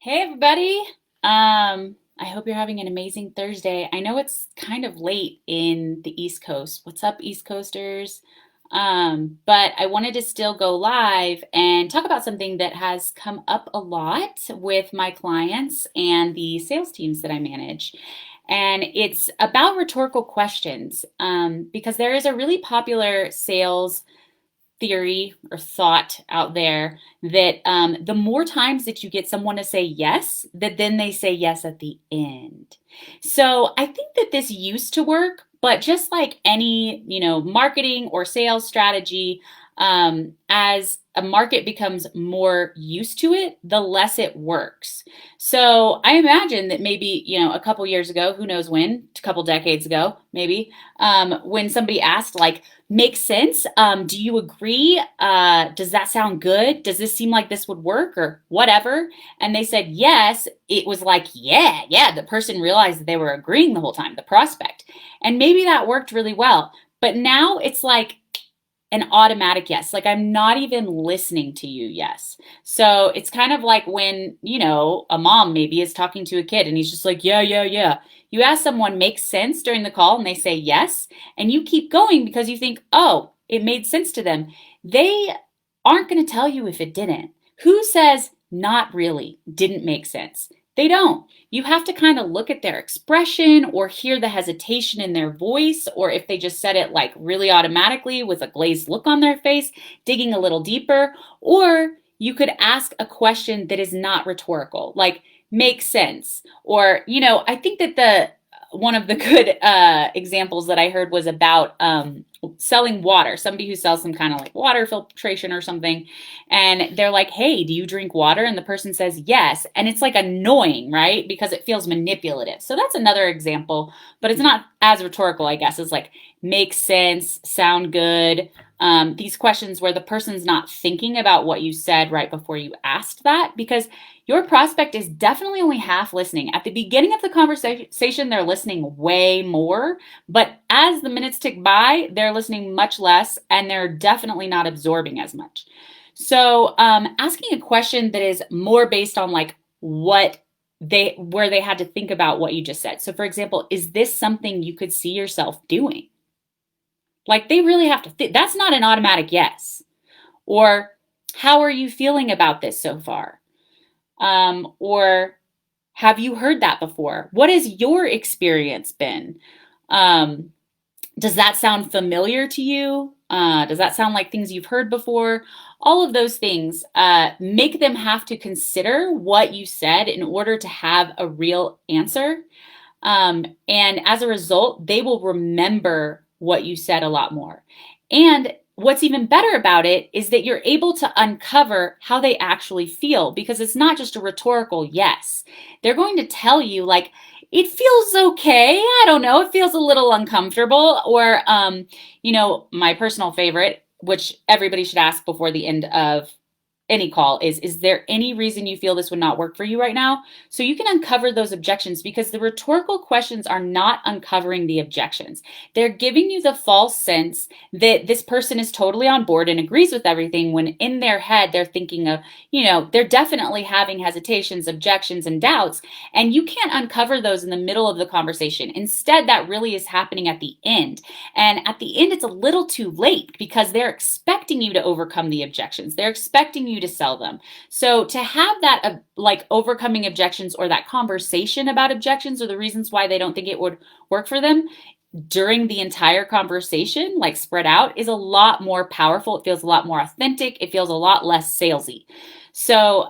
Hey everybody. I hope you're having an amazing Thursday. I know it's kind of late in the East Coast. What's up, East Coasters? But I wanted to still go live and talk about something that has come up a lot with my clients and the sales teams that I manage. And it's about rhetorical questions, because there is a really popular sales theory or thought out there that the more times that you get someone to say yes, that then they say yes at the end. So I think that this used to work, but just like any, marketing or sales strategy, as a market becomes more used to it, the less it works. So I imagine that maybe, a couple years ago, who knows when, a couple decades ago, maybe, when somebody asked, like, makes sense. Do you agree? Does that sound good? Does this seem like this would work or whatever? And they said yes. It was like, yeah, yeah. The person realized that they were agreeing the whole time, the prospect. And maybe that worked really well. But now it's like an automatic yes. Like I'm not even listening to you, yes. So it's kind of like when, a mom maybe is talking to a kid and he's just like, yeah, yeah, yeah. You ask someone makes sense during the call and they say yes, and you keep going because you think, oh, it made sense to them. They aren't going to tell you if it didn't. Who says not really, didn't make sense? They don't. You have to kind of look at their expression or hear the hesitation in their voice, or if they just said it like really automatically with a glazed look on their face, digging a little deeper. Or you could ask a question that is not rhetorical, like makes sense. Or, I think that the one of the good examples that I heard was about selling water, somebody who sells some kind of like water filtration or something. And they're like, hey, do you drink water? And the person says yes. And it's like annoying, right? Because it feels manipulative. So that's another example, but it's not as rhetorical, I guess. It's like, makes sense, sound good. These questions where the person's not thinking about what you said right before you asked that, because your prospect is definitely only half listening. At the beginning of the conversation, they're listening way more, but as the minutes tick by, they're listening much less and they're definitely not absorbing as much. So, asking a question that is more based on like where they had to think about what you just said. So, for example, is this something you could see yourself doing? Like they really have to that's not an automatic yes. Or how are you feeling about this so far? Or have you heard that before? What has your experience been? Um, does that sound familiar to you? Does that sound like things you've heard before? All of those things make them have to consider what you said in order to have a real answer. And as a result, they will remember what you said a lot more. And what's even better about it is that you're able to uncover how they actually feel, because it's not just a rhetorical yes. They're going to tell you, like, it feels okay. I don't know. It feels a little uncomfortable. Or, my personal favorite, which everybody should ask before the end of any call, is there any reason you feel this would not work for you right now? So you can uncover those objections, because the rhetorical questions are not uncovering the objections. They're giving you the false sense that this person is totally on board and agrees with everything, when in their head they're thinking of, they're definitely having hesitations, objections, and doubts, and you can't uncover those in the middle of the conversation. Instead, that really is happening at the end. And at the end, it's a little too late, because they're expecting you to overcome the objections. They're expecting you to sell them. So to have that, like overcoming objections, or that conversation about objections or the reasons why they don't think it would work for them during the entire conversation, like spread out, is a lot more powerful. It feels a lot more authentic. It feels a lot less salesy. So,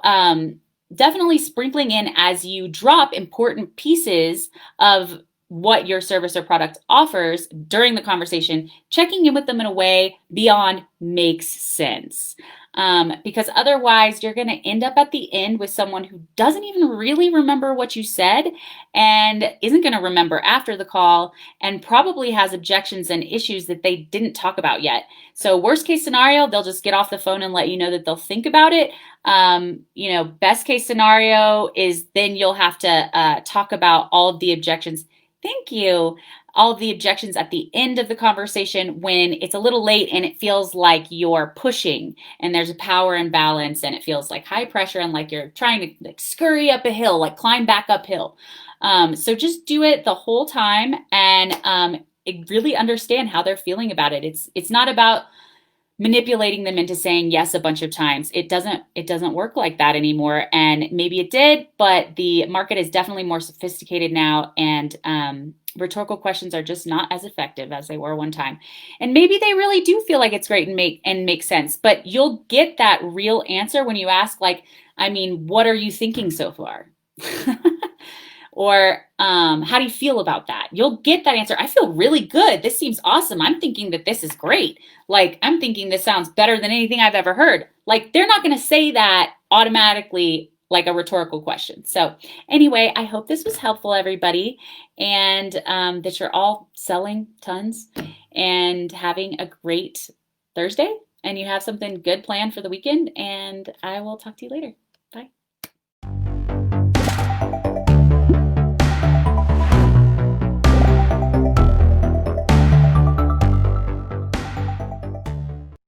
definitely sprinkling in as you drop important pieces of what your service or product offers during the conversation, checking in with them in a way beyond makes sense. Because otherwise, you're going to end up at the end with someone who doesn't even really remember what you said, and isn't going to remember after the call, and probably has objections and issues that they didn't talk about yet. So, worst case scenario, they'll just get off the phone and let you know that they'll think about it. Best case scenario is then you'll have to talk about all of the objections Thank you. All of the objections at the end of the conversation when it's a little late and it feels like you're pushing and there's a power imbalance and it feels like high pressure and like you're trying to like scurry up a hill, like climb back uphill. So just do it the whole time and really understand how they're feeling about it. It's not about manipulating them into saying yes a bunch of times. It doesn't work like that anymore. And maybe it did, but the market is definitely more sophisticated now, and rhetorical questions are just not as effective as they were one time. And maybe they really do feel like it's great and make sense, but you'll get that real answer when you ask, like, I mean, what are you thinking so far? Or how do you feel about that? You'll get that answer. I feel really good. This seems awesome. I'm thinking that this is great. Like, I'm thinking this sounds better than anything I've ever heard. Like, they're not going to say that automatically like a rhetorical question. So, anyway, I hope this was helpful, everybody, and that you're all selling tons and having a great Thursday and you have something good planned for the weekend. And I will talk to you later.